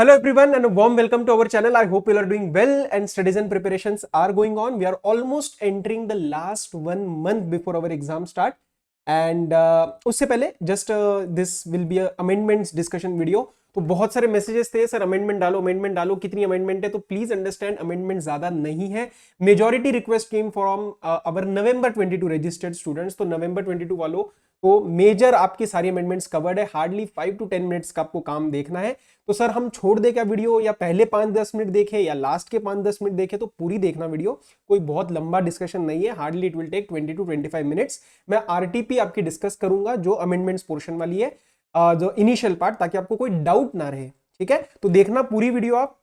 Hello everyone and a warm welcome to our channel. I hope you are doing well and studies and preparations are going on. We are almost entering the last 1 month before our exam start. And उससे पहले just this will be a amendments discussion video. तो बहुत सारे messages थे sir amendment डालो कितनी amendment है, तो प्लीज अंडरस्टैंड अमेंडमेंट ज्यादा नहीं है. Majority request came from our November 22 registered students. तो नवंबर 22 वालों को मेजर आपकी सारी अमेंडमेंट्स कवर्ड है. हार्डली 5 to 10 मिनट्स का आपको काम देखना है. तो सर हम छोड़ दे क्या वीडियो, या पहले 5-10 मिनट देखे या लास्ट के 5-10 मिनट देखे, तो पूरी देखना वीडियो. कोई बहुत लंबा डिस्कशन नहीं है, hardly it will take 20 to 25 minutes. मैं आरटीपी आपकी डिस्कस करूंगा जो अमेंडमेंट्स पोर्शन वाली है, जो इनिशियल पार्ट, ताकि आपको कोई डाउट ना रहे. ठीक है, तो देखना पूरी वीडियो आप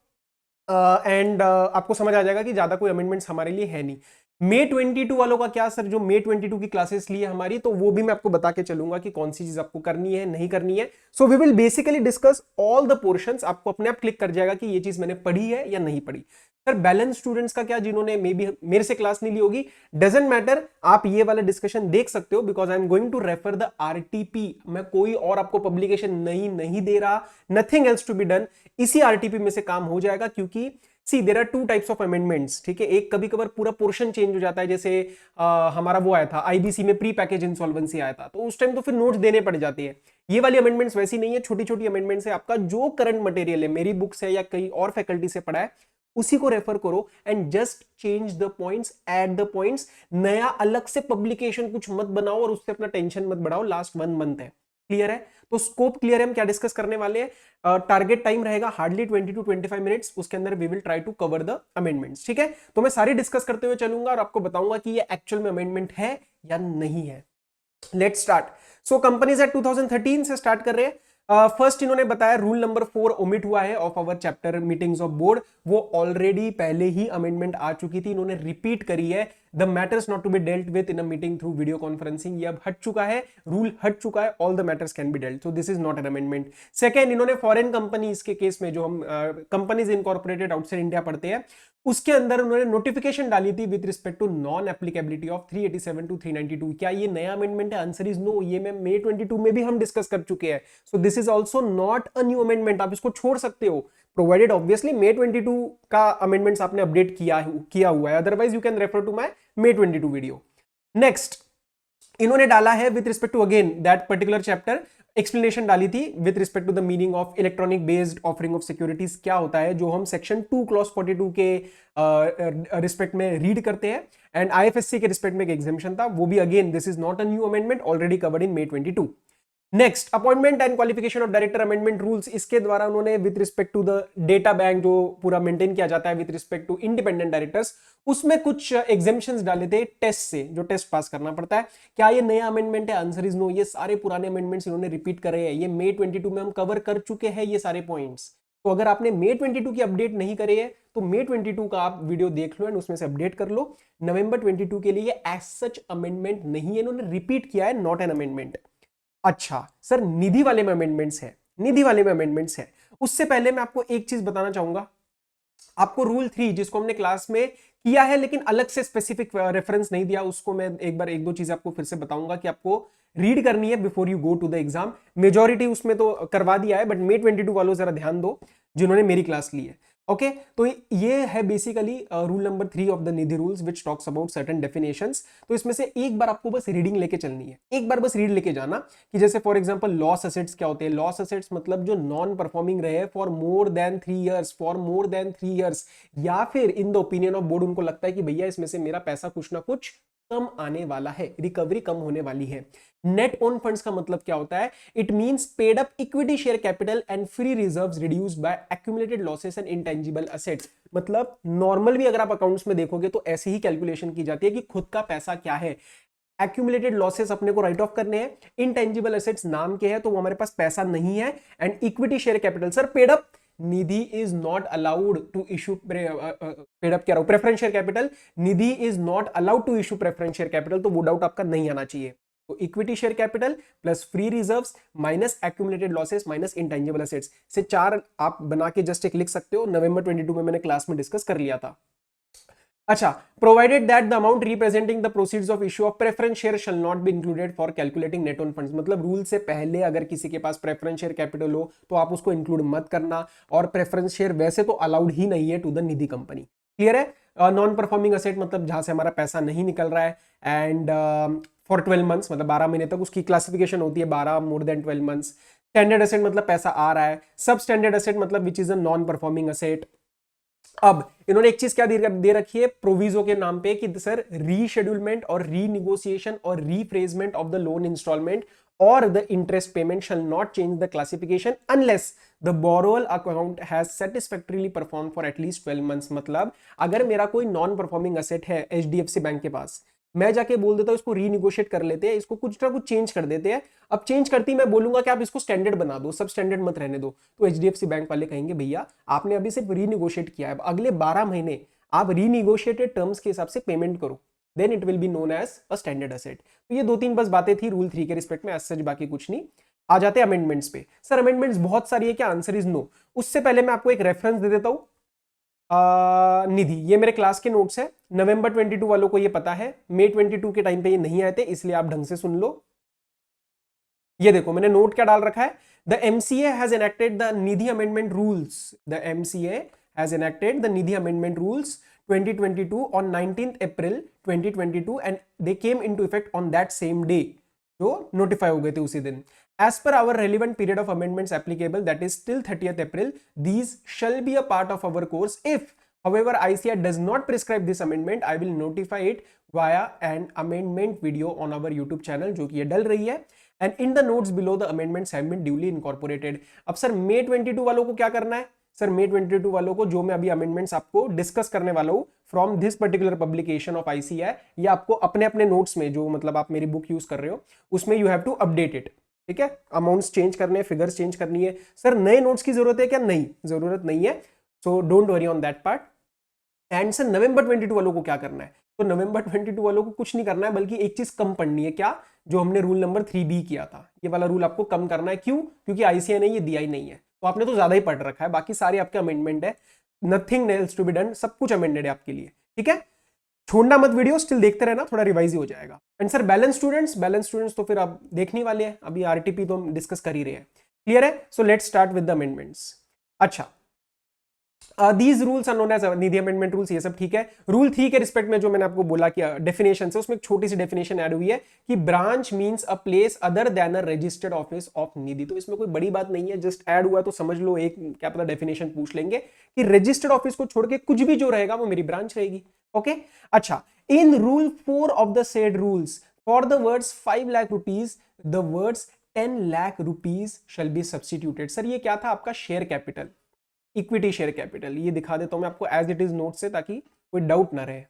एंड आपको समझ आ जाएगा कि ज्यादा कोई अमेंडमेंट्स हमारे लिए है नहीं. मे 22 वालों का क्या सर, जो मे 22 की क्लासेस ली है हमारी, तो वो भी मैं आपको बता के चलूंगा कि कौन सी चीज आपको करनी है नहीं करनी है. So we will basically discuss all the portions. आपको अपने आप क्लिक कर जाएगा कि ये चीज मैंने पढ़ी है या नहीं पढ़ी. सर बैलेंस स्टूडेंट्स का क्या, जिन्होंने मे बी मेरे से क्लास नहीं ली होगी, डजेंट मैटर, आप ये वाला डिस्कशन देख सकते हो because I am going to refer the RTP. मैं कोई और आपको पब्लिकेशन नहीं दे रहा, nothing else to be done. इसी आरटीपी में से काम हो जाएगा, क्योंकि see there are 2 types of amendments. ठीक है, एक कभी कभार पूरा पोर्शन चेंज हो जाता है, जैसे हमारा वो आया था आईबीसी में प्री पैकेज इंसॉल्वेंसी आया था, तो उस टाइम तो फिर नोट्स देने पड़ जाते हैं. ये वाली अमेंडमेंट्स वैसी नहीं है, छोटी छोटी अमेंडमेंट्स है. आपका जो करंट मटेरियल है, मेरी बुक्स है या कई और फैकल्टी से पढ़ा है, उसी को रेफर करो and just change the points, add the points. नया अलग से पब्लिकेशन कुछ मत बनाओ और उससे अपना टेंशन मत बढ़ाओ. लास्ट 1 मंथ है. क्लियर है? तो स्कोप क्लियर है. हम क्या डिस्कस करने वाले हैं, टारगेट टाइम रहेगा हार्डली 20 to 25 मिनट्स. उसके अंदर we will try to cover the amendments. ठीक है, तो मैं सारी डिस्कस करते हुए चलूंगा और आपको बताऊंगा कि ये एक्चुअल में अमेंडमेंट है या नहीं है. Let's start. So companies act 2013 से स्टार्ट कर रहे हैं. फर्स्ट इन्होंने बताया रूल नंबर 4 ओमिट हुआ है of our chapter meetings of board. वो ऑलरेडी पहले ही अमेंडमेंट आ चुकी थी, इन्होंने रिपीट करी है. The matters not to be dealt with in a meeting through video conferencing. ये अब हट चुका है, रूल हट चुका है. All the matters can be dealt, so this is not an amendment. Second, इन्होंने फॉरेन कंपनीज के केस में, जो हम कंपनीज इनकॉर्पोरेटेड आउटसाइड इंडिया पढ़ते हैं, उसके अंदर उन्होंने नोटिफिकेशन डाली थी with respect to non applicability of 387 to 392. क्या ये नया अमेंडमेंट है? Answer is no. ये मैं मे 22 में भी हम डिस्कस कर चुके हैं. सो this is also not a new amendment. आप इसको छोड़ सकते हो, प्रोवाइडेड ऑब्वियसली मे 22 का अमेंडमेंट्स आपने अपडेट किया हुआ है. Otherwise you can refer to my May 22 video. Next, इन्होंने डाला है with respect to again that particular chapter, explanation डाली थी with respect to the meaning of electronic based offering of securities. क्या होता है, जो हम सेक्शन 2 क्लॉज 42 के रिस्पेक्ट में रीड करते हैं, एंड आईएफएससी के रिस्पेक्ट में एक एग्जामिशन था, वो भी again this is not a new amendment, already covered in May 22. Next, appointment and qualification of director amendment rules. इसके द्वारा उन्होंने with respect to the data bank जो पूरा मेंटेन किया जाता है with respect to independent directors, उसमें कुछ एग्जेम्पशंस डाले थे टेस्ट से, जो टेस्ट पास करना पड़ता है. क्या ये नया अमेंडमेंट है? Answer is no. ये सारे पुराने अमेंडमेंट्स इन्होंने रिपीट करे हैं. ये मे 22 में हम कवर कर चुके हैं ये सारे पॉइंट्स. तो अगर आपने मे 22 की अपडेट नहीं करे है, तो मे 22 का आप वीडियो देख लो एंड उसमें से अपडेट कर लो. नवंबर 22 के लिए एज सच अमेंडमेंट नहीं है, इन्होंने रिपीट किया है, नॉट एन अमेंडमेंट. अच्छा सर, निधि वाले में अमेंडमेंट्स है, निधि वाले में अमेंडमेंट्स है. उससे पहले मैं आपको एक चीज बताना चाहूंगा. आपको रूल 3 जिसको हमने क्लास में किया है लेकिन अलग से स्पेसिफिक रेफरेंस नहीं दिया, उसको मैं एक दो चीजें आपको फिर से बताऊंगा कि आपको रीड करनी है before you go to the exam. Majority उसमें तो करवा दिया है, बट मे 22 वालों जरा ध्यान दो जिन्होंने मेरी क्लास ली है. ओके, तो ये है basically rule number 3 of the Nidhi rules which talks about certain definitions. तो इसमें से एक बार आपको बस रीडिंग लेके चलनी है, एक बार बस रीड लेके जाना कि जैसे फॉर एग्जांपल लॉस असेट्स क्या होते हैं. लॉस असेट्स मतलब जो नॉन परफॉर्मिंग रहे for more than 3 years, for more than 3 years, या फिर in the opinion of board उनको लगता है कि भैया इसमें से मेरा पैसा कुछ ना कुछ कम आने वाला है, रिकवरी कम होने वाली है. नेट ओन फंड्स का मतलब क्या होता है? It means paid up equity share capital and free reserves reduced by accumulated losses and intangible assets. मतलब नॉर्मल भी अगर आप अकाउंट्स में देखोगे तो ऐसी ही कैलकुलेशन की जाती है कि खुद का पैसा क्या है. एक्यूमुलेटेड लॉसेस अपने को राइट ऑफ करने हैं, इंटेंजिबल एसेट्स नाम के हैं तो वो हमारे पास पैसा नहीं है, and equity share capital sir paid up. Nidhi is not allowed to issue paid up, क्या रहा preference share capital. Nidhi is not allowed to issue preference share capital, तो वो डाउट आपका नहीं आना चाहिए. तो equity share capital plus free reserves minus accumulated losses minus intangible assets से 4 आप बना के जस्ट एक लिख सकते हो. नवंबर 22 में मैंने क्लास में डिस्कस कर लिया था. अच्छा, provided that the amount representing the proceeds of issue of preference share shell not be included for calculating net own funds. मतलब रूल से पहले अगर किसी के पास प्रेफरेंस शेयर कैपिटल हो तो आप उसको इंक्लूड मत करना, और प्रेफरेंस शेयर वैसे तो अलाउड ही नहीं है to the Nidhi company. Clear है? नॉन परफॉर्मिंग असेट मतलब जहां से हमारा पैसा नहीं निकल रहा है, एंड फॉर 12 मंथ्स मतलब 12 महीने तक उसकी क्लासिफिकेशन होती है 12 more than 12 months. Standard asset मतलब पैसा आ रहा है। सब स्टैंडर्ड असेट मतलब which is a non performing asset. अब इन्होंने एक चीज क्या दे रखी है प्रोविजो के नाम पे कि सर रीशेड्यूलमेंट और रीनिगोशिएशन और rephrasement of the loan installment और the interest payment shall not change the classification unless the borrowal account has satisfactorily perform for at least 12 months. मतलब अगर मेरा कोई नॉन परफॉर्मिंग असेट है एचडीएफसी बैंक के पास, मैं जाके बोल देता हूं इसको रीनिगोशिएट कर लेते हैं, इसको कुछ ना कुछ चेंज कर देते हैं। अब चेंज करती मैं बोलूंगा कि आप इसको स्टैंडर्ड बना दो, सब स्टैंडर्ड मत रहने दो, तो एचडीएफसी बैंक वाले कहेंगे भैया आपने अभी सिर्फ रीनिगोशिएट किया है, अगले 12 महीने आप रीनिगोशिएटेड टर्म्स के हिसाब से पेमेंट करो, then it will be known as a standard asset. तो ये 2-3 बस बातें थी रूल 3 के रिस्पेक्ट में, सच बाकी कुछ नहीं। आ जाते हैं अमेंडमेंट्स पे। सर अमेंडमेंट्स बहुत सारी है क्या? Answer is no. उससे पहले मैं आपको एक रेफरेंस दे देता हूं। निधि, ये मेरे क्लास के नोट्स है, नवंबर 22 वालों को ये पता है, मई 22 के टाइम पे ये नहीं आए थे, इसलिए आप ढंग से सुन लो। ये देखो मैंने नोट क्या डाल रखा है, the MCA has enacted the Nidhi amendment rules, the MCA has enacted the Nidhi amendment rules 2022 on 19th April 2022 and they came into effect on that same day, जो नोटिफाई हो गए थे उसी दिन। As per our relevant period of amendments applicable, that is till 30th April, these shall be a part of our course. If, however, ICAI does not prescribe this amendment, I will notify it via an amendment video on our YouTube channel, जो कि ये डल रही है। And in the notes below, the amendments have been duly incorporated. अब sir May 22 वालों को क्या करना है? सर May 22 वालों को जो मैं अभी अमेंडमेंट्स आपको डिस्कस करने वाला हूं from this particular publication of ICAI, ये आपको अपने अपने नोट्स में, जो मतलब आप मेरी बुक यूज कर रहे हो उसमें you have to update it. ठीक है, अमाउंट्स चेंज करने, फिगर्स चेंज करनी है। सर नए नोट्स की जरूरत है क्या? नहीं, जरूरत नहीं है, so don't worry on that part. And sir November 22 वालों को क्या करना है? तो नवंबर 22 वालों को कुछ नहीं करना है, बल्कि एक चीज कम पढ़नी है। क्या? जो हमने रूल नंबर 3B किया था, ये वाला रूल आपको कम करना है। क्यों? क्योंकि आईसीएआई ने ये दिया ही नहीं है, तो आपने तो ज्यादा ही पढ़ रखा है, बाकी सारे आपके अमेंडमेंट है, nothing else to be done, सब कुछ अमेंडेड है आपके लिए। ठीक है, छोड़ना मत वीडियो, स्टिल देखते रहना, थोड़ा रिवाइज ही हो जाएगा। एंड सर बैलेंस स्टूडेंट्स तो फिर आप देखने वाले हैं, अभी आरटीपी तो हम डिस्कस कर ही रहे हैं। क्लियर है? So let's start with the amendments. अच्छा, these rules are known as Nidhi amendment rules, ये सब ठीक है। रूल 3 के रिस्पेक्ट में जो मैंने आपको बोला कि डेफिनेशन से, उसमें एक छोटी सी डेफिनेशन ऐड हुई है कि branch means a place other than a registered office of Nidhi. तो इसमें कोई बड़ी बात नहीं है, जस्ट ऐड हुआ तो समझ लो, एक क्या पता डेफिनेशन पूछ लेंगे कि रजिस्टर्ड ऑफिस को छोड़ के कुछ भी जो रहेगा वो मेरी ब्रांच रहेगी। ओके, अच्छा, in rule 4 of the said rules for the words 5 lakh rupees the words 10 lakh rupees shall be substituted. Sir ये क्या था? आपका share capital, equity share capital. ये दिखा देता हूं मैं आपको एज इट इज नोट से, ताकि कोई डाउट ना रहे।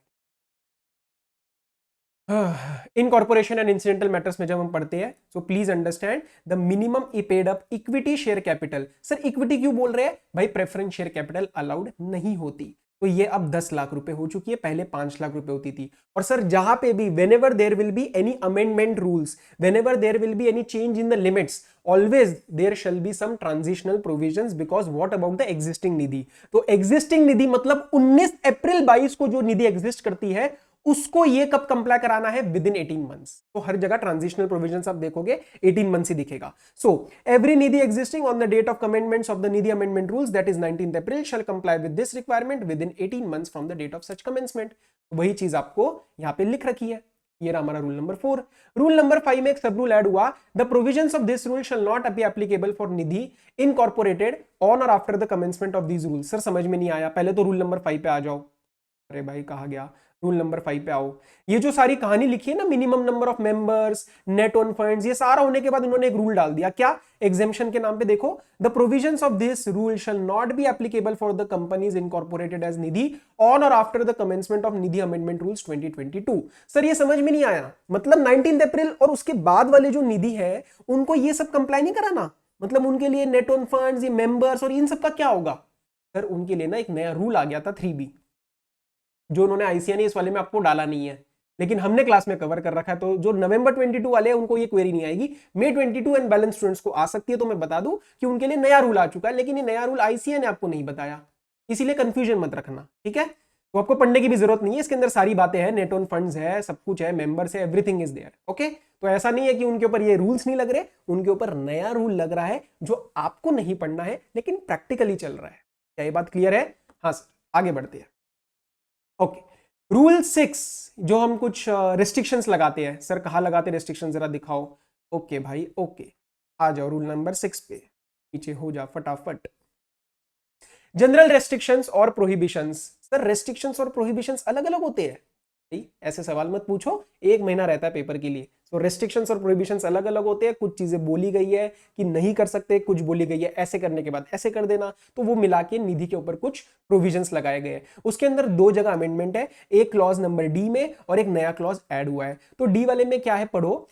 इनकॉर्पोरेशन एंड इंसिडेंटल मैटर्स में जब हम पढ़ते हैं, so please understand the minimum paid up equity share capital. Sir equity क्यों बोल रहे हैं भाई? प्रेफरेंस शेयर कैपिटल अलाउड नहीं होती, तो ये अब 10 लाख रुपए हो चुकी है, पहले 5 लाख रुपए होती थी। और सर जहां पे भी whenever there will be any amendment rules, whenever there will be any change in the limits, always there shall be some transitional provisions, because what about the existing निधि? तो existing निधि मतलब 19 अप्रैल 22 को जो निधि एग्जिस्ट करती है उसको ये कब कंप्लाई कराना है? With in 18 months. तो हर जगह ट्रांजिशनल प्रोविजंस आप देखोगे 18 मंथ्स ही दिखेगा। So every Nidhi existing on the date of commencement of the Nidhi amendment rules, that is 19th April, shall comply with this requirement within 18 months from the date of such commencement. वही चीज आपको यहां पे लिख रखी है। ये रहा हमारा रूल नंबर 4। रूल नंबर 5 में एक सब रूल ऐड हुआ, the provisions of this rule shall not be applicable for Nidhi incorporated on or after the commencement of these rules. Sir समझ में नहीं आया, पहले तो रूल नंबर 5 पे आ जाओ। अरे भाई कहा गया, रूल नंबर 5 पे आओ। ये जो सारी कहानी लिखी है ना, minimum number of members, net on funds, ये सारा होने के बाद उन्होंने एक रूल डाल दिया। क्या? एग्जेम्पशन के नाम पे देखो, the provisions of this rule shall not be applicable for the companies incorporated as Nidhi on or after the commencement of Nidhi amendment rules 2022। Sir ये समझ में नहीं आया, मतलब 19 अप्रैल और उसके बाद वाले जो निधि है उनको ये सब कंप्लाई नहीं कराना, मतलब उनके लिए नेट ऑन फंड्स, ये मेंबर्स और इन सब का क्या होगा? सर उनके लिए ना एक नया रूल आ गया था 3B, जो उन्होंने आईसीएआई ने इस वाले में आपको डाला नहीं है, लेकिन हमने क्लास में कवर कर रखा है। तो जो नवंबर 22 वाले हैं उनको ये क्वेरी नहीं आएगी, May 22 एंड बैलेंस स्टूडेंट्स को आ सकती है। तो मैं बता दूं कि उनके लिए नया रूल आ चुका है, लेकिन ये नया रूल आईसीएआई ने आपको नहीं बताया, इसीलिए कंफ्यूजन मत रखना। ठीक है, तो आपको पढ़ने की भी जरूरत नहीं है, इसके अंदर सारी बातें हैं, नेट ऑन फंड्स है, सब कुछ है, मेंबर्स है, एवरीथिंग इज देयर। ओके, तो ऐसा नहीं है कि उनके ऊपर ये रूल्स नहीं लग रहे, उनके ऊपर नया रूल लग रहा है जो आपको नहीं पढ़ना है लेकिन प्रैक्टिकली चल रहा है। क्या ये बात क्लियर है? हाँ सर, आगे बढ़ते हैं। ओके, रूल 6 जो हम कुछ रिस्ट्रिक्शंस लगाते हैं, सर कहाँ लगाते हैं रिस्ट्रिक्शन, जरा दिखाओ। ओके भाई, ओके, आ जाओ रूल नंबर 6 पे, नीचे हो जा फटाफट। जनरल रेस्ट्रिक्शंस और प्रोहिबिशंस। सर रेस्ट्रिक्शंस और प्रोहिबिशंस अलग अलग होते हैं? ऐसे सवाल मत पूछो, एक महीना रहता है पेपर के लिए। तो रेस्ट्रिक्शंस और प्रोहिबिशंस अलग अलग होते हैं, कुछ चीजें बोली गई है कि नहीं कर सकते, कुछ बोली गई है ऐसे करने के बाद ऐसे कर देना, तो वो मिला के निधि के ऊपर कुछ प्रोविजंस लगाए गए हैं। उसके अंदर दो जगह अमेंडमेंट है, एक क्लॉज नंबर डी में और एक नया क्लॉज ऐड हुआ है। तो डी वाले में क्या है, पढ़ो।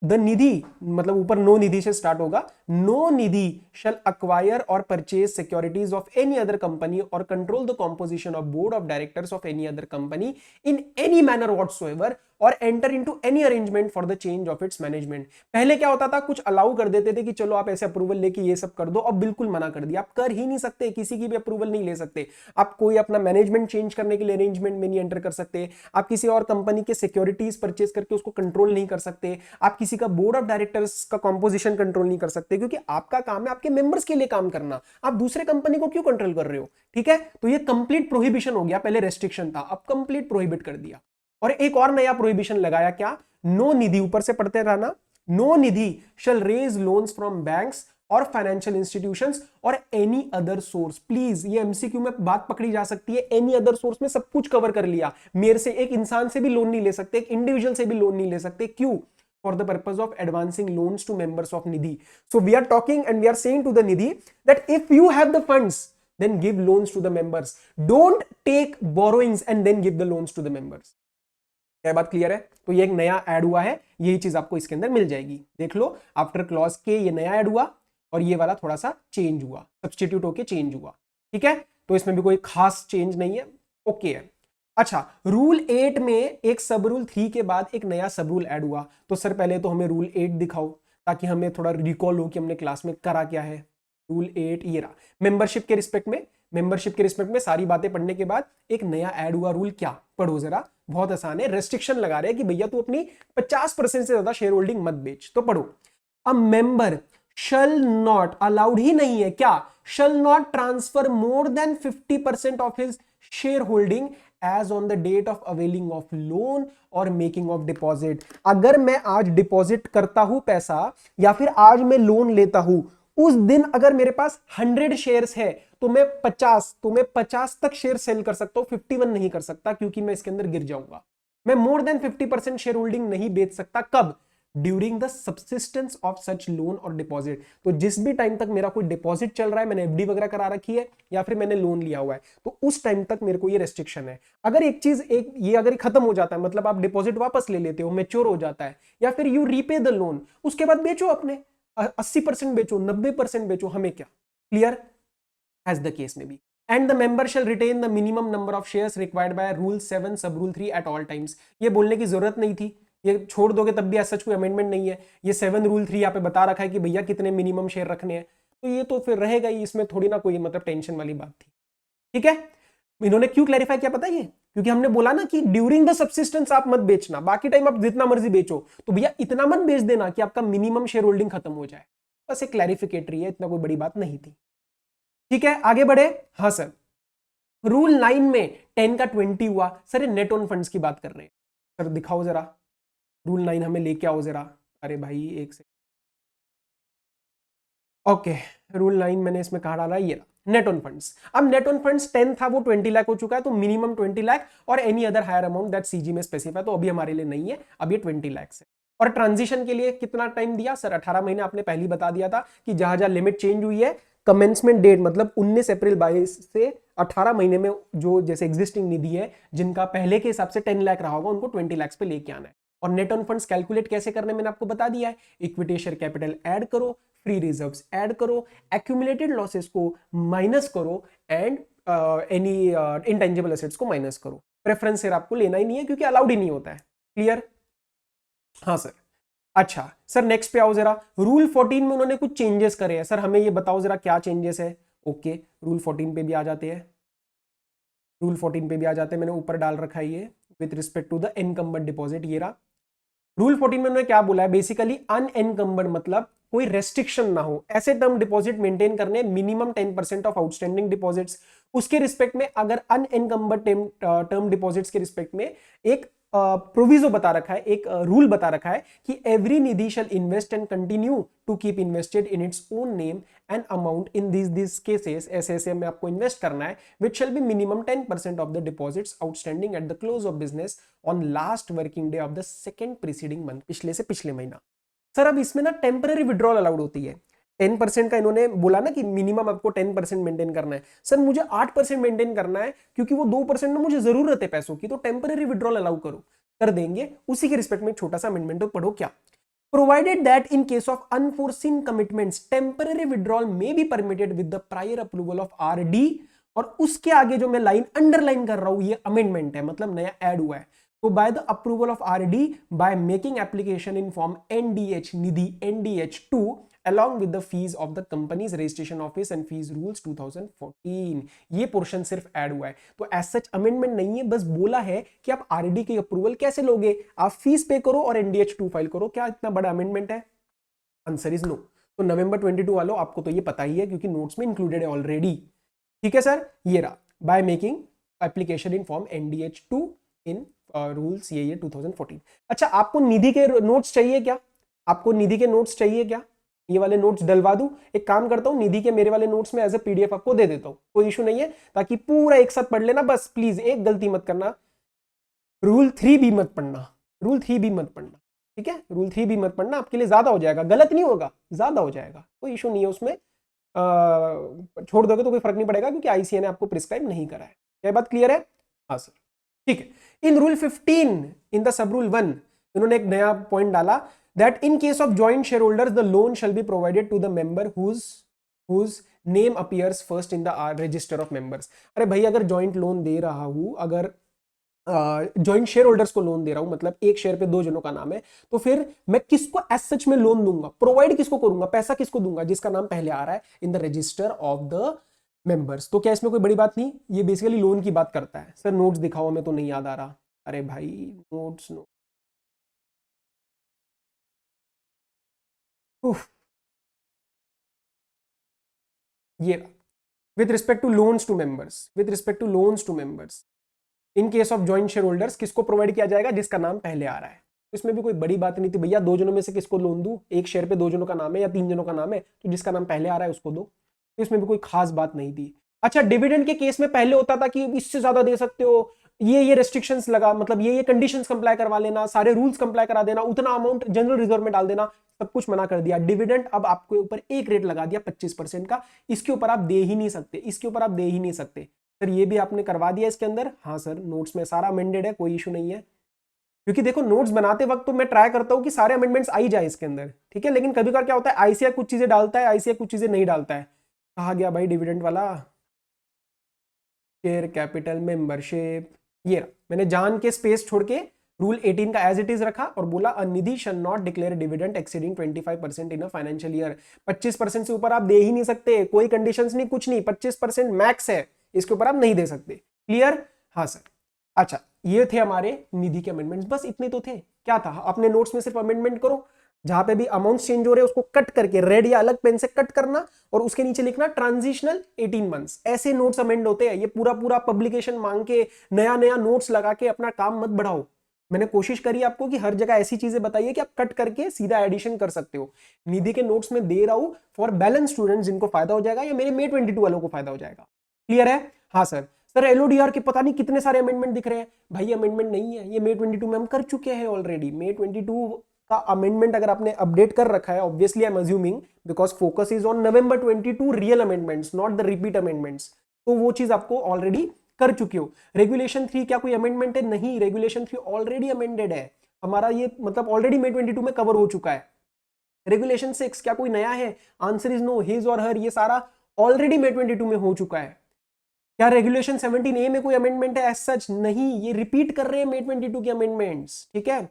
द निधि, मतलब ऊपर नो निधि से स्टार्ट होगा, no Nidhi shall acquire or purchase securities of any other company or control the composition of board of directors of any other company in any manner whatsoever or enter into any arrangement for the change of its management. पहले क्या होता था, कुछ allow कर देते थे कि चलो आप ऐसे अप्रूवल लेके ये सब कर दो, अब बिल्कुल मना कर दिया, आप कर ही नहीं सकते, किसी की भी अप्रूवल नहीं ले सकते। आप कोई अपना मैनेजमेंट चेंज करने के लिए अरेंजमेंट में नहीं एंटर कर सकते, आप किसी और कंपनी के सिक्योरिटीज परचेज करके उसको कंट्रोल नहीं कर सकते, आप किसी का बोर्ड ऑफ डायरेक्टर्स का कॉम्पोजिशन कंट्रोल नहीं कर सकते, क्योंकि आपका काम है आपके मेंबर्स के लिए काम करना, आप दूसरे कंपनी को क्यों कंट्रोल कर रहे हो? ठीक है, तो ये कंप्लीट प्रोहिबिशन हो गया, पहले रेस्ट्रिक्शन था, अब कंप्लीट प्रोहिबिट कर दिया। और एक और नया प्रोहिबिशन लगाया, क्या? नो निधि, ऊपर से पढ़ते रहना, no Nidhi shall raise loans from banks और फाइनेंशियल इंस्टीट्यूशंस और एनी अदर सोर्स। प्लीज, ये एमसीक्यू में बात पकड़ी जा सकती है, एनी अदर सोर्स में सब कुछ कवर कर लिया। मेरे से एक इंसान से भी लोन नहीं ले सकते, एक इंडिविजुअल से भी लोन नहीं ले सकते, क्यों? For the purpose of advancing loans to members of Nidhi. So we are talking and we are saying to the Nidhi that if you have the funds, then give loans to the members. Don't take borrowings and then give the loans to the members. क्या बात clear है? तो ये एक नया add हुआ है, यही चीज आपको इसके अंदर मिल जाएगी। देख लो, आफ्टर क्लॉज के ये नया ऐड हुआ और ये वाला थोड़ा सा चेंज हुआ, सब्स्टिट्यूट होके चेंज हुआ। ठीक है, तो इसमें भी कोई खास चेंज नहीं है, ओके है। अच्छा, रूल 8 में एक सब रूल 3 के बाद एक नया सब रूल ऐड हुआ। तो सर पहले तो हमें रूल 8 दिखाओ ताकि हमें थोड़ा रिकॉल हो कि हमने क्लास में करा क्या है। रूल 8 ये रहा, मेंबरशिप के रिस्पेक्ट में। मेंबरशिप के रिस्पेक्ट में सारी बातें पढ़ने के बाद एक नया ऐड हुआ रूल, क्या? पढ़ो जरा, बहुत आसान है। रेस्ट्रिक्शन लगा रहे हैं कि भैया तू अपनी 50% से ज्यादा शेयर होल्डिंग मत बेच। तो पढ़ो, a member shall not, allowed ही नहीं है, क्या? Shall not transfer more than 50% of his share holding as on the date of availing of loan or making of deposit. अगर मैं आज डिपॉजिट करता हूं पैसा या फिर आज मैं लोन लेता हूं, उस दिन अगर मेरे पास 100 शेयर्स है तो मैं 50 तक शेयर सेल कर सकता हूं, 51 नहीं कर सकता, क्योंकि मैं इसके अंदर गिर जाऊंगा। मैं मोर देन 50% शेयर होल्डिंग नहीं बेच सकता, कब? During the subsistence of such loan और डिपॉजिट। तो जिस भी टाइम तक मेरा कोई डिपॉजिट चल रहा है, मैंने एफडी वगैरह करा रखी है या फिर मैंने लोन लिया हुआ है, तो उस टाइम तक मेरे को ये रेस्ट्रिक्शन है। अगर एक चीज ये अगर खत्म हो जाता है, मतलब आप डिपॉजिट वापस ले लेते हो, मैच्योर हो जाता है, या फिर यू रीपे द लोन, उसके बाद बेचो, अपने 80% बेचो, 90% बेचो, हमें क्या? क्लियर? एज द केस में B. And the member shall retain the minimum number of shares required by rule 7 sub rule 3 at all times. ये बोलने की जरूरत नहीं थी, ये छोड़ दोगे तब भी सच कोई अमेंडमेंट नहीं है। ये 7 रूल 3 यहाँ पे बता रखा है कि भैया कितने मिनिमम शेयर रखने हैं, तो ये तो फिर रहेगा ही, इसमें थोड़ी ना कोई मतलब टेंशन वाली बात थी। ठीक है, इन्होंने क्यों क्लैरिफाई किया पता है? क्योंकि हमने बोला ना कि ड्यूरिंग द सब्सिस्टेंस आप मत बेचना, बाकी टाइम आप जितना मर्जी बेचो, तो भैया इतना मत बेच देना कि आपका मिनिमम शेयर होल्डिंग खत्म हो जाए। बस एक क्लैरिफिकेटरी है, इतना कोई बड़ी बात नहीं थी। ठीक है, आगे बढ़े। हाँ सर, रूल 9 में 10 का 20 हुआ। सर ये नेट ऑन फंड्स की बात कर रहे हैं, सर दिखाओ जरा रूल 9 हमें लेके आओ जरा। अरे भाई एक से, ओके, रूल 9 मैंने इसमें कहा डाला, ये नेट ऑन फंड्स। अब नेट ऑन फंड्स 10 था, वो 20 लाख हो चुका है, तो मिनिमम 20 लाख और any other higher amount that CG में स्पेसिफाई, तो अभी हमारे लिए नहीं है, अब ये 20 लाख है। और ट्रांजिशन के लिए कितना टाइम दिया? सर 18 महीने, आपने पहले ही बता दिया था कि जहां जहां लिमिट चेंज हुई है, कमेंसमेंट डेट मतलब 19 अप्रैल 22 से 18 महीने में जो जैसे एग्जिस्टिंग निधि है, जिनका पहले के हिसाब से 10 लाख रहा होगा, उनको 20 लाख पे लेके आना है। और नेट ऑन फंड्स कैलकुलेट कैसे करने मैंने आपको बता दिया है। इक्विटी शेयर कैपिटल ऐड करो, फ्री रिजर्व्स ऐड करो, एक्यूमुलेटेड लॉसेस को माइनस करो एंड एनी इनटेंजिबल एसेट्स को माइनस करो। प्रेफरेंस शेयर आपको लेना ही नहीं है क्योंकि अलाउड ही नहीं होता है। क्लियर? हाँ सर। अच्छा सर, नेक्स्ट पे आओ जरा। रूल 14 में उन्होंने कुछ चेंजेस करे हैं, सर हमें ये बताओ जरा क्या चेंजेस है। ओके, रूल 14 पे भी आ जाते हैं। रूल 14 पे भी आ जाते हैं, मैंने ऊपर डाल रखा है ये with respect to the encumbered deposit. ये रहा रूल 14 में उन्होंने क्या बोला है, बेसिकली अनएनकम्बर्ड मतलब कोई रेस्ट्रिक्शन ना हो, ऐसे टर्म डिपॉजिट मेंटेन करने, मिनिमम 10% ऑफ आउटस्टैंडिंग डिपॉजिट्स। उसके रिस्पेक्ट में अगर अनएनकम्बर्ड टर्म डिपॉजिट्स के रिस्पेक्ट में एक प्रोविजो बता रखा है, एक रूल बता रखा है कि every Nidhi shall invest and continue to keep invested in its own name and amount in this cases, ऐसे में आपको इन्वेस्ट करना है, which shall be minimum 10% of the deposits outstanding at the close of business on last working day of the second preceding month, पिछले से पिछले महीना। Sir अब इसमें ना टेम्पररी विड्रॉल अलाउड होती है, 10% का इन्होंने बोला ना कि मिनिमम आपको 10% मेंटेन करना है। सर मुझे 8% मेंटेन करना है क्योंकि वो 2% में मुझे जरूरत है पैसों की, तो टेम्पररी विड्रॉल अलाउ करो, कर देंगे। उसी के रिस्पेक्ट में एक छोटा सा अमेंडमेंट तो पढ़ो क्या, provided that in case of unforeseen commitments temporary withdrawal may be permitted with the prior approval of RD. और उसके आगे जो मैं लाइन अंडरलाइन कर रहा हूं ये अमेंडमेंट है, मतलब नया ऐड हुआ है। तो by the approval of RD by making application in form NDH Nidhi NDH2 along with the fees of the company's registration office and fees rules 2014। ये पोर्शन सिर्फ ऐड हुआ है, तो एज सच अमेंडमेंट नहीं है, बस बोला है कि आप आरडी की अप्रूवल कैसे लोगे, आप फीस पे करो और NDH2 फाइल करो। क्या इतना बड़ा अमेंडमेंट है? Answer is no. तो नवंबर 22 वालों आपको तो ये पता ही है क्योंकि नोट्स में इंक्लूडेड है ऑलरेडी। ठीक है सर, ये रहा bye making application in form NDH2 in rules ये 2014। अच्छा आपको निधि के नोट्स चाहिए क्या? आपको निधि के नोट्स चाहिए क्या? ये वाले नोट्स डलवा दूं? एक काम करता हूं, निधि के मेरे वाले नोट्स में एज ए PDF आपको दे देता हूं, कोई इशू नहीं है, ताकि पूरा एक साथ पढ़ लेना। बस प्लीज एक गलती मत करना, रूल 3B मत पढ़ना, रूल 3B मत पढ़ना, ठीक है? रूल 3B मत पढ़ना, आपके लिए ज्यादा हो जाएगा, गलत नहीं होगा, ज्यादा हो जाएगा, कोई इशू नहीं है उसमें। छोड़ दोगे तो कोई फर्क नहीं पड़ेगा क्योंकि ICA ने आपको प्रिस्क्राइब नहीं करा है। क्या बात क्लियर है? हाँ सर, ठीक है। In rule 15 in the sub rule 1 इन्होंने एक नया पॉइंट डाला, that in case of joint shareholders the loan shall be provided to the member whose name appears first in the register of members। अरे भाई अगर joint loan दे रहा हूं, अगर जॉइंट शेयर होल्डर्स को लोन दे रहा हूं, मतलब एक शेयर पे 2 जनों का नाम है, तो फिर मैं किसको एज सच में लोन दूंगा, प्रोवाइड किसको करूंगा, पैसा किसको दूंगा? जिसका नाम पहले आ रहा है in the register of the members. तो क्या इसमें कोई बड़ी बात नहीं? ये बेसिकली लोन की बात करता है। सर नोट्स दिखाओ, हमें तो नहीं याद आ रहा। अरे भाई नोट्स ये with respect to loans to members, with respect to loans to members in case of joint share holders किसको प्रोवाइड किया जाएगा? जिसका नाम पहले आ रहा है। इसमें भी कोई बड़ी बात नहीं थी भैया, 2 जनों में से किसको लोन दूं, एक शेयर पे 2 जनों का नाम है या 3 जनों का नाम है, तो जिसका नाम पहले आ रहा है उसको दो। तो इसमें भी कोई खास बात नहीं थी। अच्छा डिविडेंड के केस में पहले होता था कि इससे ज्यादा दे सकते हो, ये रेस्ट्रिक्शंस लगा, मतलब ये कंडीशंस कंप्लाई करवा लेना, सारे रूल्स कंप्लाई करा देना, उतना अमाउंट जनरल रिजर्व में डाल देना, सब कुछ मना कर दिया। डिविडेंड अब आपके ऊपर एक रेट लगा दिया 25% का, इसके ऊपर आप दे ही नहीं सकते, इसके ऊपर आप दे ही नहीं सकते। सर ये भी आपने करवा दिया इसके अंदर? हाँ सर, नोट्स में सारा अमेंडेड है, कोई इशू नहीं है। क्योंकि देखो नोट्स बनाते वक्त तो मैं ट्राई करता हूं कि सारे अमेंडमेंट्स आ ही जाए इसके अंदर, ठीक है? लेकिन कभी कभार क्या होता है, ICA कुछ चीजें डालता है, ICA कुछ चीजें नहीं डालता है। कहा गया भाई डिविडेंड वाला, शेयर कैपिटल मेंबरशिप, ये मैंने जान के स्पेस छोड़ के रूल 18 का एज इट इज रखा और बोला a Nidhi shall not declare dividend exceeding 25% in a financial year. 25% से ऊपर आप दे ही नहीं सकते, कोई कंडीशंस नहीं, कुछ नहीं, 25% मैक्स है, इसके ऊपर आप नहीं दे सकते। क्लियर? हाँ सर। अच्छा ये थे हमारे निधि के अमेंडमेंट्स, बस इतने तो थे। क्या था? अपने नोट्स में सिर्फ अमेंडमेंट करो, जहां पे भी अमाउंट चेंज हो रहे हैं उसको कट करके रेड या अलग पेन से कट करना और उसके नीचे लिखना ट्रांजिशनल 18 मंथ्स। ऐसे नोट्स अमेंड होते हैं। ये पूरा पूरा पब्लिकेशन मांग के नया नया नोट्स लगा के अपना काम मत बढ़ाओ। मैंने कोशिश करी आपको कि हर जगह ऐसी चीजें बताइए कि आप कट करके सीधा एडिशन कर सकते हो। निधि के नोट्स में दे रहा हूं फॉर बैलेंस स्टूडेंट्स जिनको फायदा हो जाएगा या मेरे May 22 वालों को फायदा हो जाएगा। क्लियर है? हाँ सर। सर LODR के पता नहीं कितने सारे अमेंडमेंट दिख रहे हैं। भाई अमेंडमेंट नहीं है, ये May 22 में हम कर चुके हैं ऑलरेडी। May 22 का अमेंडमेंट अगर आपने अपडेट कर रखा है, obviously I am assuming because focus is on November 22 real amendments not the repeat amendments, तो वो चीज आपको ऑलरेडी कर चुके हो। रेगुलेशन 3 क्या कोई अमेंडमेंट है? नहीं, रेगुलेशन 3 ऑलरेडी अमेंडेड है हमारा, ये मतलब ऑलरेडी May 22 में कवर हो चुका है। रेगुलेशन 6 क्या कोई नया है? आंसर इज नो, हिज और हर, ये सारा ऑलरेडी May 22 में हो चुका है। क्या रेगुलेशन 17A में कोई अमेंडमेंट है? एज सच नहीं, ये रिपीट कर रहे हैं May 22 के अमेंडमेंट्स, ठीक है?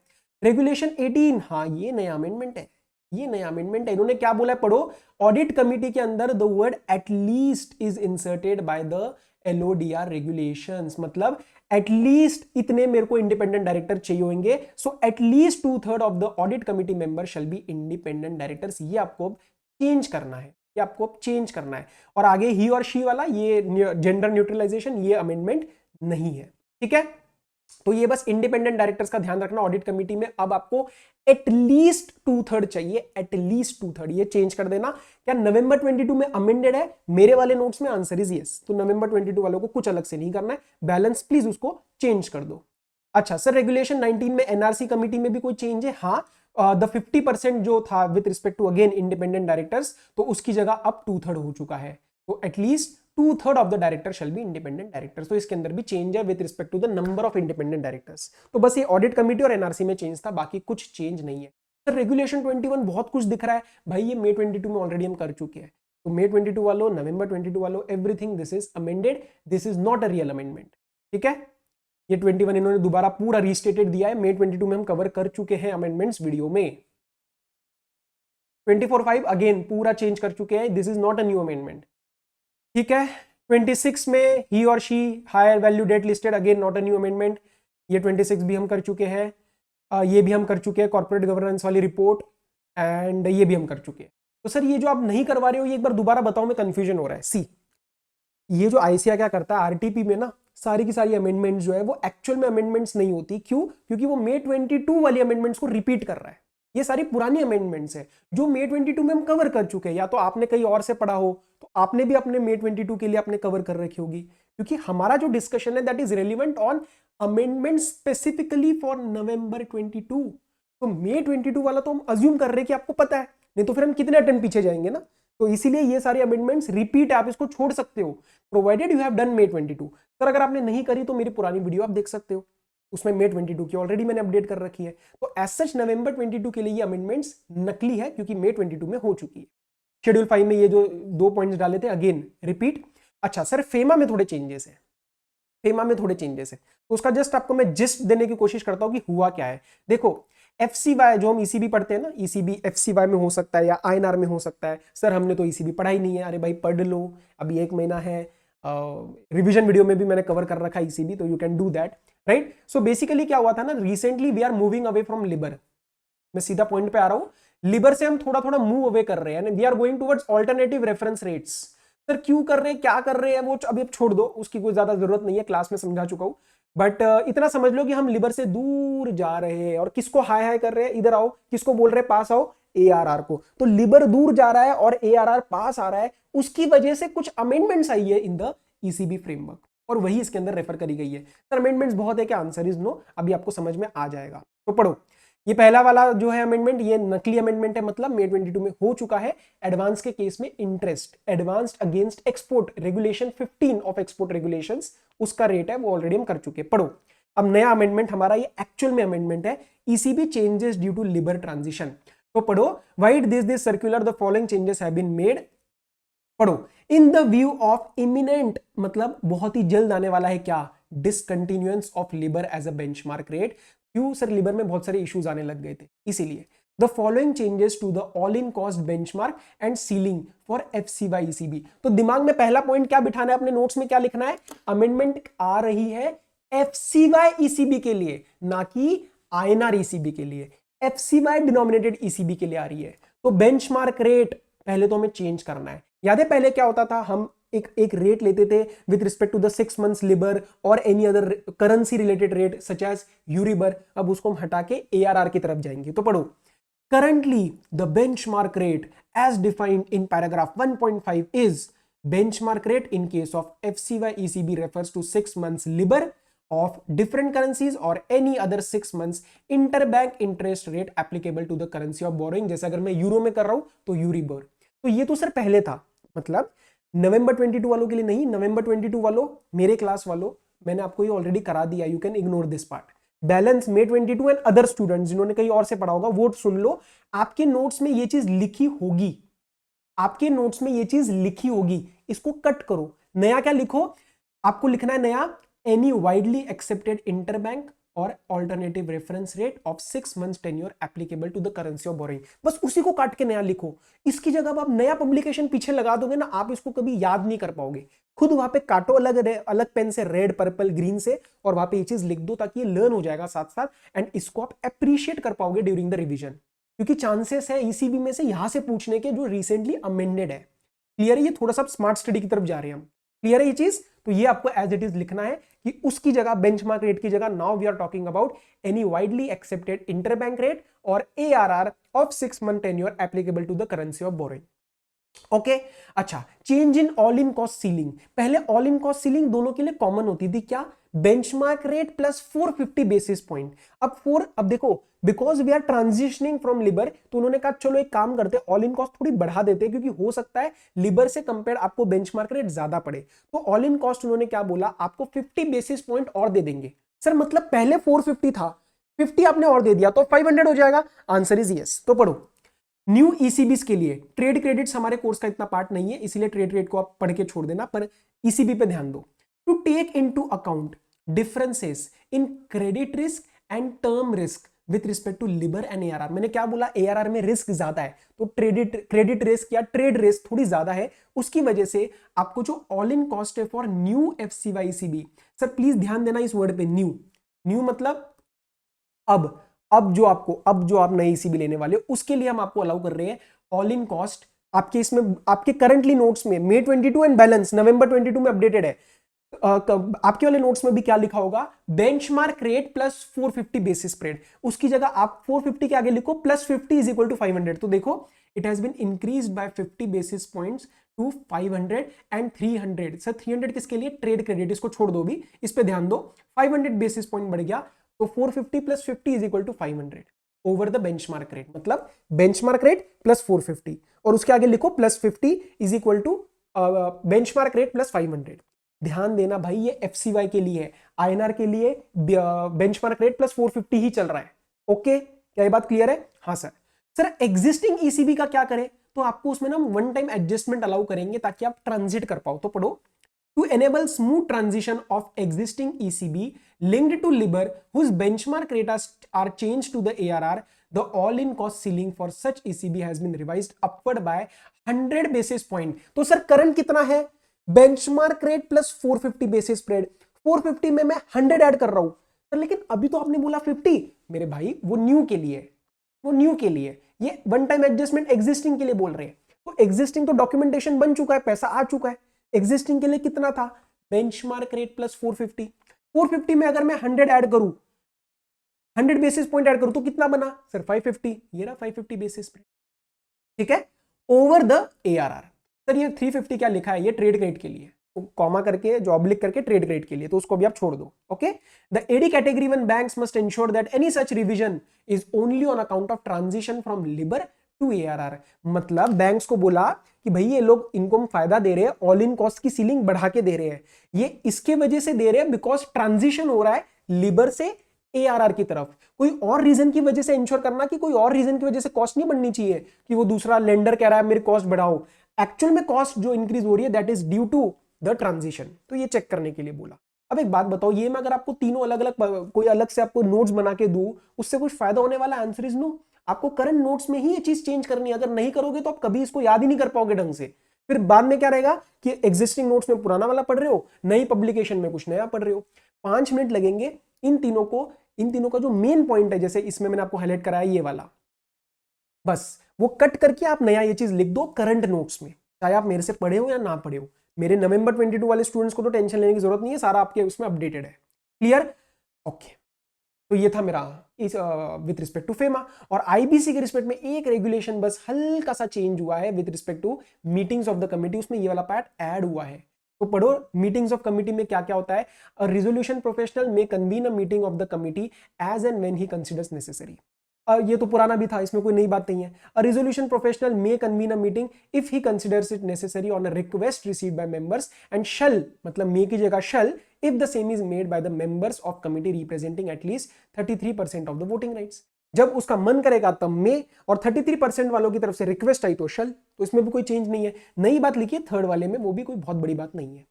रेगुलेशन 18, हाँ ये नया अमेंडमेंट है, ये नया अमेंडमेंट है। इन्होंने क्या बोला है, पढ़ो, ऑडिट कमिटी के अंदर the word at least is inserted by the LODR regulations, मतलब एटलीस्ट इतने मेरे को इंडिपेंडेंट डायरेक्टर चाहिए होंगे, so at least 2/3 of the audit committee member shell be independent directors. ये आपको चेंज करना है, ये आपको चेंज करना है। और आगे ही और शी वाला, ये जेंडर न्यूट्रलाइजेशन, ये अमेंडमेंट नहीं है, ठीक है। तो ये बस इंडिपेंडेंट डायरेक्टर्स का ध्यान रखना ऑडिट कमिटी में। अब आपको एटलीस्ट 2/3 चाहिए, एटलीस्ट 2/3, ये चेंज कर देना। क्या नवंबर 22 में अमेंडेड है? मेरे वाले नोट्स में आंसर इज यस। तो नवंबर 22 वालों को कुछ अलग से नहीं करना है, बैलेंस प्लीज उसको चेंज कर दो। अच्छा सर, रेगुलेशन 19 में NRC कमिटी में भी कोई चेंज है? हाँ, द 50% जो था with respect to again independent directors, तो उसकी जगह अब 2/3 हो चुका है। तो at least 2/3 of the director shall be independent directors. तो इसके अंदर भी चेंज है with respect to the number of independent directors. तो बस ये ऑडिट कमिटी और NRC में चेंज था, बाकी कुछ चेंज नहीं है। सर रेगुलेशन 21 बहुत कुछ दिख रहा है भाई, ये May 22 में ऑलरेडी हम कर चुके हैं। तो May 22 वालों, नवंबर 22 वालों, everything this is amended, this is not a real amendment, ठीक है। ये 21 इन्होंने दोबारा पूरा रीस्टेटेड दिया है, May 22 में हम कवर कर चुके हैं अमेंडमेंट्स वीडियो में। 24/5 अगेन पूरा चेंज कर चुके हैं, this is not a new amendment, ठीक है। 26 में ही और she higher value debt listed, again not a new amendment, ये 26 भी हम कर चुके हैं। ये भी हम कर चुके हैं, कॉर्पोरेट गवर्नेंस वाली रिपोर्ट, एंड ये भी हम कर चुके हैं। तो सर ये जो आप नहीं करवा रहे हो, ये एक बार दोबारा बताओ, में कंफ्यूजन हो रहा है। सी, ये जो ICAR क्या करता है, RTP में ना सारी की सारी अमेंडमेंट्स जो है वो एक्चुअल में अमेंडमेंट्स नहीं होती। क्यों? क्योंकि वो May 22 वाली अमेंडमेंट्स को रिपीट कर रहा है। ये सारी पुरानी अमेंडमेंट्स है जो May 22 में हम कवर कर चुके हैं, या तो आपने कहीं और से पढ़ा हो तो आपने भी अपने May 22 के लिए आपने कवर कर रखी होगी। क्योंकि हमारा जो डिस्कशन है that is relevant on amendment specifically for नवंबर 22। तो May 22 वाला तो हम अज्यूम कर रहे हैं कि आपको पता है, नहीं तो फिर हम कितने अटेम्प्ट पीछे जाएंगे ना। तो इसीलिए ये सारे अमेंडमेंट्स रिपीट है, आप इसको छोड़ सकते हो provided you have done May 22। Sir अगर आपने नहीं करी तो मेरी पुरानी वीडियो आप देख सकते हो, उसमें May 22 की ऑलरेडी मैंने अपडेट कर रखी है। तो एज सच नवंबर 22 के लिए ये अमेंडमेंट्स नकली है, क्योंकि May 22 में हो चुकी है। शेड्यूल 5 में ये जो 2 पॉइंट्स डाले थे अगेन रिपीट। अच्छा सर, फेमा में थोड़े चेंजेस है, फेमा में थोड़े चेंजेस है, तो उसका जस्ट आपको मैं जिस्ट देने की कोशिश करता हूं कि हुआ क्या है। देखो, FCY जो हम ECB पढ़ते हैं ना, ECB FCY में हो सकता है या INR में हो सकता है। सर हमने तो ECB पढ़ा ही नहीं है। अरे भाई पढ़ लो, अभी 1 महीना है, रिवीजन वीडियो में भी मैंने कवर कर रखा है ECB, तो you can do that, right. So basically क्या हुआ था ना, recently we are moving away from LIBOR. मैं सीधा पॉइंट पे आ रहा हूं, लिबर से हम थोड़ा थोड़ा मूव अवे कर रहे हैं, we are going towards alternative reference rates. Sir क्यों कर रहे हैं, क्या कर रहे हैं, वो अभी अब छोड़ दो, उसकी कोई ज्यादा जरूरत नहीं है, क्लास में समझा चुका हूं। बट इतना समझ लो कि हम लिबर से दूर जा रहे हैं, और किसको हाय हाय कर रहे हैं, इधर आओ, किसको बोल रहे हैं पास आओ, ARR को। तो लिबर दूर जा रहा है और ARR पास आ रहा है, उसकी वजह से कुछ अमेंडमेंट्स आई है इन द ECB फ्रेमवर्क, और वही इसके अंदर रेफर करी गई है। सर अमेंडमेंट्स बहुत है क्या? आंसर इज नो, अभी आपको समझ में आ जाएगा। तो पढ़ो, ये पहला वाला जो है अमेंडमेंट, ये नकली अमेंडमेंट है, मतलब May 22 में हो चुका है। एडवांस के केस में interest, advanced against export regulation 15 of export regulations, उसका रेट है वो ऑलरेडी हम कर चुके हैं। पढ़ो, अब नया अमेंडमेंट हमारा ये एक्चुअल में अमेंडमेंट है, ECB changes due to LIBOR transition. तो पढ़ो, vide this circular the following changes have been made. पढ़ो, in the view of imminent, मतलब बहुत ही जल्द आने वाला है क्या, discontinuance of LIBOR as a benchmark rate. क्यों सर, लिबर में बहुत सारे इश्यूज आने लग गए थे, इसीलिए। The following changes to the all in cost benchmark and ceiling for FCY ECB। तो दिमाग में पहला पॉइंट क्या बिठाना है, अपने नोट्स में क्या लिखना है, अमेंडमेंट आ रही है FCY ECB के लिए, ना कि INR ECB के लिए, FCY डिनोमिनेटेड ECB के लिए आ रही है। तो बेंचमार्क रेट पहले तो हमें चेंज करना है। याद है पहले क्या होता था, हम एक रेट लेते थे with respect to the 6 months LIBOR और any other currency related rate such as EURIBOR. अब उसको हम हटा के ARR की तरफ जाएंगे। तो पढ़ो, currently the benchmark rate as defined in paragraph 1.5 is benchmark rate in case of FCY ECB refers to 6 months LIBOR of different currencies or any other 6 months interbank interest rate applicable to the currency of borrowing। जैसे अगर मैं euro में कर रहा हूं तो यूरिबर। तो ये तो सर पहले था, मतलब नवंबर 22 वालों के लिए नहीं, नवंबर 22 वालों, मेरे क्लास वालों, मैंने आपको ये ऑलरेडी करा दिया, you can ignore this part. Balance May 22 and other students जिन्होंने कहीं और से पढ़ा होगा वो सुन लो, आपके नोट्स में ये चीज लिखी होगी, आपके नोट्स में ये चीज लिखी होगी, इसको कट करो, नया क्या लिखो, आपको लिखना है नया, एनी वाइडली एक्सेप्टेड इंटरबैंक और alternative reference rate of 6 months tenure applicable to the currency of borrowing. बस उसी को काट के नया लिखो। इसकी जगह अब आप नया पब्लिकेशन पीछे लगा दोगे ना, आप इसको कभी याद नहीं कर पाओगे। खुद वहां पे काटो अलग अलग पेन से, रेड, पर्पल, ग्रीन से, और वहां पे ये चीज लिख दो ताकि ये लर्न हो जाएगा साथ साथ, एंड इसको आप अप्रिशिएट कर पाओगे ड्यूरिंग द रिवीजन, क्योंकि चांसेस है ईसीबी में से यहां से पूछने के जो रिसेंटली अमेंडेड है। क्लियर है? ये थोड़ा सा स्मार्ट स्टडी की तरफ जा रहे हैं हम। क्लियर है ये चीज? तो ये आपको एज इट इज लिखना है कि उसकी जगह बेंचमार्क रेट की जगह now we are talking about any widely accepted interbank rate और ARR of 6 month tenure applicable to the currency of borrowing. Okay अच्छा, change in all in cost ceiling. पहले ऑल इन कॉस्ट सीलिंग दोनों के लिए common होती थी, क्या? Benchmark rate plus 450 basis point. अब देखो, because we are transitioning from LIBOR, तो उन्होंने कहा चलो एक काम करते, ऑल इन कॉस्ट थोड़ी बढ़ा देते, क्योंकि हो सकता है लिबर से कंपेयर आपको बेंचमार्क रेट ज्यादा पड़े। तो ऑल इन कॉस्ट उन्होंने क्या बोला, आपको 50 बेसिस पॉइंट और दे देंगे। सर मतलब पहले 450 था, 50 आपने और दे दिया तो 500 हो जाएगा। Answer is yes. तो पढ़ो, न्यू ईसीबीस के लिए ट्रेड क्रेडिट्स हमारे कोर्स का इतना पार्ट नहीं है, इसीलिए ट्रेड क्रेडिट को आप पढ़ के छोड़ देना, पर ईसीबी पे ध्यान दो। To take into account differences in credit risk and term risk with respect to LIBOR and ARR. मैंने क्या बोला, एआरआर में रिस्क ज्यादा है, तो क्रेडिट रिस्क या ट्रेड रिस्क थोड़ी ज्यादा है, उसकी वजह से आपको जो ऑल इन कॉस्ट है for new FCY ECB, sir please ध्यान देना इस वर्ड पे, न्यू। न्यू मतलब अब जो आप नई ईसीबी लेने वाले हो, उसके लिए हम आपको अलाउ कर रहे हैं ऑल इन कॉस्ट। आपके इसमें आपके करंटली नोट्स में May 22 एंड बैलेंस November 22 में अपडेटेड है। आपके वाले नोट्स में भी क्या लिखा होगा, benchmark rate plus 450 basis spread. उसकी जगह आप 450 के आगे लिखो प्लस 50 इज इक्वल टू 500। तो देखो, it has been increased by 50 basis points to 500 and 300। Sir 300 किसके लिए? ट्रेड क्रेडिट, इसको छोड़ दो भी, इस पे ध्यान दो। 500 बेसिस पॉइंट बढ़ गया, तो 450 plus 50 is equal to 500 over the benchmark rate. मतलब बेंचमार्क रेट प्लस 450 और उसके आगे लिखो plus 50 is equal to benchmark rate plus 500। ध्यान देना भाई, ये एफसीवाई के लिए है, आईएनआर के लिए बेंचमार्क रेट प्लस 450 ही चल रहा है। ओके, क्या ये बात क्लियर है? हाँ सर। सर एग्जिस्टिंग ईसीबी का क्या करें? तो आपको उसमें ना वन टाइम एडजस्टमेंट अलाउ करेंगे ताकि आप ट्रांजिट कर पाओ। तो पढ़ो, to enable smooth transition of existing ECB linked to LIBOR whose benchmark rates are changed to the ARR, the all-in cost ceiling for such ECB has been revised upward by 100 basis point। तो sir current कितना है? Benchmark rate plus 450 basis spread. 450 में मैं 100 add कर रहा हूं sir, लेकिन अभी तो आपने बोला 50। मेरे भाई वो न्यू के लिए, वो न्यू के लिए, ये वन टाइम एडजस्टमेंट एग्जिस्टिंग के लिए बोल रहे हैं। तो एग्जिस्टिंग तो डॉक्यूमेंटेशन बन चुका है, पैसा आ चुका है। एग्जिस्टिंग के लिए कितना था? Benchmark rate plus 450। 450 में अगर मैं 100 ऐड करूं, 100 बेसिस पॉइंट ऐड करूं तो कितना बना सर? 550। ये रहा 550 बेसिस पॉइंट, ठीक है, ओवर द एआरआर। सर ये 350 क्या लिखा है? ये ट्रेड क्रेडिट के लिए, तो कॉमा करके जो ऑब्लिक करके ट्रेड क्रेडिट के लिए, तो उसको भी आप छोड़ दो। Okay, the AD category 1 banks must ensure that any such revision is only on account of transition from LIBOR to ARR. मतलब बैंक्स को बोला कि भाई ये लोग, इनको हम फायदा दे रहे हैं, ऑल इन कॉस्ट की सीलिंग बढ़ा के दे रहे हैं, ये इसके वजह से दे रहे हैं बिकॉज ट्रांजिशन हो रहा है लिबर से एआरआर की तरफ। कोई और रीजन की वजह से इंश्योर करना कि कोई और रीजन की वजह से कॉस्ट नहीं बढ़नी चाहिए कि वो दूसरा लेंडर कह रहा है मेरी कॉस्ट बढ़ाओ। एक्चुअल में कॉस्ट जो इंक्रीज हो रही है that is due to the transition. तो ये चेक करने के लिए बोला। अब एक बात बताओ, ये मैं अगर आपको तीनों अलग अलग कोई अलग से आपको नोट्स बना के दूं, उससे कुछ फायदा होने वाला? Answer is no. आपको करंट नोट्स में ही ये चीज चेंज करनी है। अगर नहीं करोगे तो आप कभी इसको याद ही नहीं कर पाओगे ढंग से। फिर बाद में क्या रहेगा कि एग्जिस्टिंग नोट्स में पुराना वाला पढ़ रहे हो, नई पब्लिकेशन में कुछ नया पढ़ रहे हो। 5 मिनट लगेंगे इन तीनों का जो मेन पॉइंट है, जैसे इसमें मैंने आपको हाईलाइट कराया ये वाला, बस वो कट करके आप नया ये चीज लिख दो करंट नोट्स में, चाहे आप मेरे से पढ़े हो या ना पढ़े हो। मेरे November 22 वाले स्टूडेंट्स को तो टेंशन लेने की जरूरत नहीं है, सारा आपके उसमें अपडेटेड है। क्लियर? ओके, तो ये था मेरा इस विद रिस्पेक्ट टू फेमा। और आईबीसी के रिस्पेक्ट में एक रेगुलेशन बस हल्का सा चेंज हुआ है with respect to meetings of the committee, उसमें ये वाला पार्ट ऐड हुआ है। तो पढ़ो, मीटिंग्स ऑफ कमिटी में क्या क्या होता है। A resolution professional may convene a meeting of the committee as and when he considers necessary. ये तो पुराना भी था, इसमें कोई नई बात नहीं है। A resolution professional may convene a meeting if he considers it necessary on a request received by members and shall, मतलब मे की जगह शल, if the same is made by the members of committee representing at least 33% of the voting rights। जब उसका मन करेगा तब मे, और 33% वालों की तरफ से रिक्वेस्ट आई तो शल। तो इसमें भी कोई चेंज नहीं है। नई बात लिखी है थर्ड वाले में, वो भी कोई बहुत बड़ी बात नहीं है।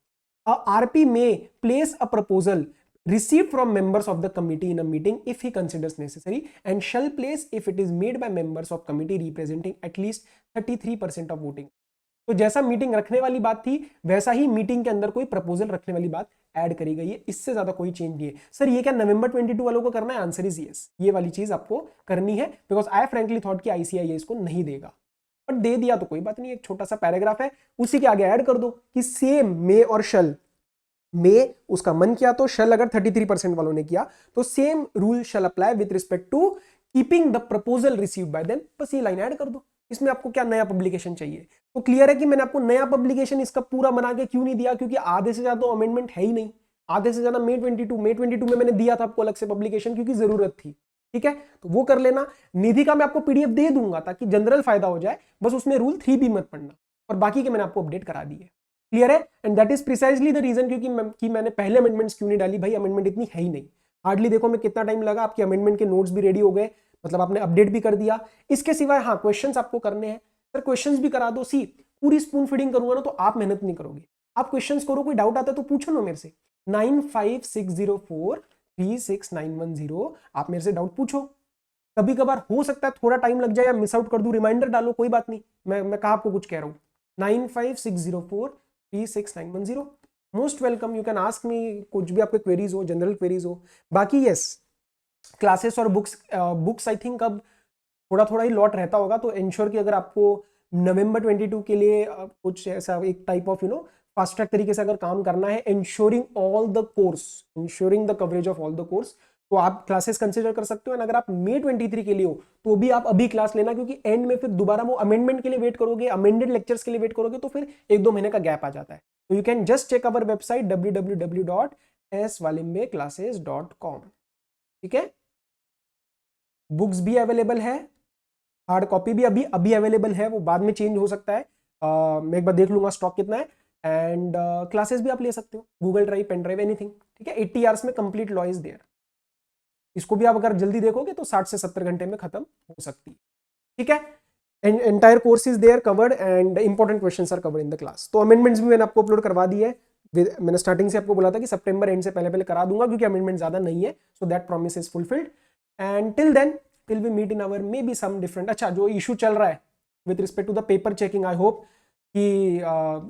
आरपी में place a proposal received from members of the committee in a meeting if he considers necessary and shall place if it is made by members of committee representing at least 33% of voting. तो जैसा meeting रखने वाली बात थी वैसा ही meeting के अंदर कोई प्रपोजल रखने वाली बात ऐड करी गई है, इससे ज्यादा कोई चेंज नहीं है। सर ये क्या नवंबर 22 वालों को करना है? आंसर इज यस, ये वाली चीज आपको करनी है, बिकॉज आई फ्रेंकली थॉट कि आईसीआई इसको नहीं देगा, बट दे दिया तो कोई बात नहीं, एक छोटा सा पैराग्राफ है उसी के आगे ऐड कर दो कि सेम मे और शल में उसका मन किया तो शल अगर 33% वालों ने किया तो same rule shall apply with respect to keeping the proposal received by them. बस ये लाइन ऐड कर दो। इसमें आपको क्या नया पब्लिकेशन चाहिए? तो क्लियर है कि मैंने आपको नया पब्लिकेशन इसका पूरा बना के क्यों नहीं दिया, क्योंकि आधे से ज्यादा तो अमेंडमेंट है ही नहीं। आधे से ज्यादा मे 22 में मैंने दिया था आपको अलग से पब्लिकेशन क्योंकि जरूरत थी, ठीक है, तो वो कर लेना। निधि का मैं आपको पीडीएफ दे दूंगा ताकि जनरल फायदा हो जाए, बस उसमें रूल 3B मत पढ़ना, और बाकी के मैंने आपको अपडेट करा दी है। क्लियर है? And that is precisely the reason क्योंकि मैंने पहले अमेंडमेंट्स क्यों नहीं डाली भाई, अमेंडमेंट इतनी है ही नहीं, हार्डली देखो मैं कितना टाइम लगा, आपके अमेंडमेंट के नोट्स भी रेडी हो गए, मतलब आपने अपडेट भी कर दिया। इसके सिवाय हाँ क्वेश्चंस आपको करने हैं, सर क्वेश्चंस भी करा दो। सी पूरी स्पून फीडिंग करूंगा ना तो आप मेहनत नहीं करोगे, आप क्वेश्चंस करो, कोई डाउट आता है तो पूछो ना मेरे से। 9560436910 आप मेरे से डाउट पूछो। कभी कभार हो सकता है थोड़ा टाइम लग जाए या मिस आउट कर दूं, रिमाइंडर डालो, कोई बात नहीं, मैं कहा आपको कुछ कह रहा हूं। 9560436910 most welcome, you can ask me कुछ भी आपके क्वेरीज हो, जनरल क्वेरीज हो। बाकी यस क्लासेस और बुक्स आई थिंक अब थोड़ा थोड़ा ही लॉट रहता होगा, तो इंश्योर कि अगर आपको नवंबर 22 के लिए कुछ ऐसा एक टाइप ऑफ फास्ट ट्रैक तरीके से अगर काम करना है, ensuring the coverage of all the course, तो आप क्लासेस कंसीडर कर सकते हो। अगर आप मे 23 के लिए हो तो भी आप अभी क्लास लेना, क्योंकि एंड में फिर दोबारा वो अमेंडमेंट के लिए वेट करोगे, अमेंडेड लेक्चर्स के लिए वेट करोगे, तो फिर 1-2 महीने का गैप आ जाता है। तो you can just check our website www.swalimbeclasses.com, ठीक है। बुक्स भी अवेलेबल है, हार्ड कॉपी भी अभी अवेलेबल है, वो बाद में चेंज हो सकता है, मैं एक बार देख लूंगा स्टॉक कितना है। एंड क्लासेस भी आप ले सकते हो, Google drive, pen drive, anything, ठीक है। 80 आवर्स में कंप्लीट लॉ इज देयर। इसको भी आप अगर जल्दी देखोगे तो 60 से 70 घंटे में खत्म हो सकती है, ठीक है। Entire course is there covered and important questions are covered in the class. तो अमेंडमेंट्स भी मैंने आपको अपलोड करवा दी है, मैंने स्टार्टिंग से आपको बोला था कि सितंबर एंड से पहले करा दूंगा, क्योंकि अमेंडमेंट ज्यादा नहीं है, so that promise is fulfilled. And till then till we meet in our may be some different, अच्छा जो इशू चल रहा है with respect to the paper checking, I hope कि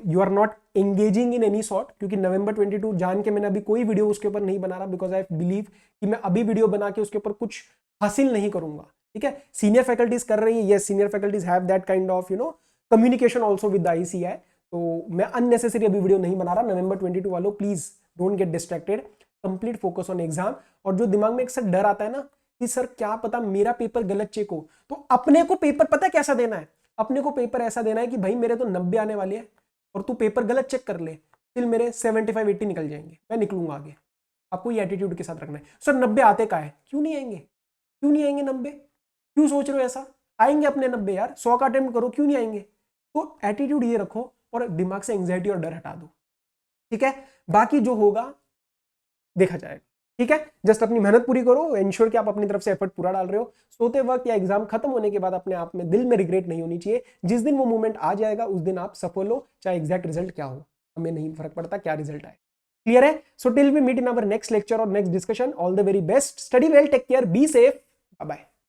you are not engaging in any sort, क्योंकि नवंबर 22 जान के मैंने अभी कोई वीडियो उसके ऊपर नहीं बना रहा, बिकॉज आई बिलीव कि मैं अभी वीडियो बना के उसके ऊपर कुछ हासिल नहीं करूंगा, ठीक है। सीनियर फैकल्टीज कर रही है, yes senior faculties have that kind of communication also with the ICI, तो मैं अननेसेसरी अभी वीडियो नहीं बना रहा। नवंबर 22 वालों please don't get distracted, complete focus on exam. और जो दिमाग में एक सर डर आता है ना कि सर क्या पता मेरा पेपर गलत चेक हो, तो अपने को पेपर पता कैसा देना है, अपने को पेपर ऐसा देना है कि भाई मेरे तो 90 आने वाले हैं और तू पेपर गलत चेक कर ले, फिर मेरे 75-80 निकल जाएंगे, मैं निकलूंगा आगे। आपको ये एटीट्यूड के साथ रखना है। सर 90 आते का है, क्यों नहीं आएंगे, क्यों नहीं आएंगे 90, क्यों सोच रहे हो ऐसा? आएंगे अपने 90 यार, 100 का अटेम्प्ट करो, क्यों नहीं आएंगे? तो एटीट्यूड ये रखो और दिमाग से एंग्जाइटी और डर हटा दो, ठीक है। बाकी जो होगा देखा जाएगा, ठीक है। जस्ट अपनी मेहनत पूरी करो, इंश्योर कि आप अपनी तरफ से एफर्ट पूरा डाल रहे हो। सोते वक्त या एग्जाम खत्म होने के बाद अपने आप में दिल में रिग्रेट नहीं होनी चाहिए। जिस दिन वो मोमेंट आ जाएगा उस दिन आप सफल हो, चाहे एग्जैक्ट रिजल्ट क्या हो, हमें नहीं फर्क पड़ता क्या रिजल्ट आए। क्लियर है? So till we meet in our next lecture और next discussion, all the very best, study well, take care, be safe, bye bye.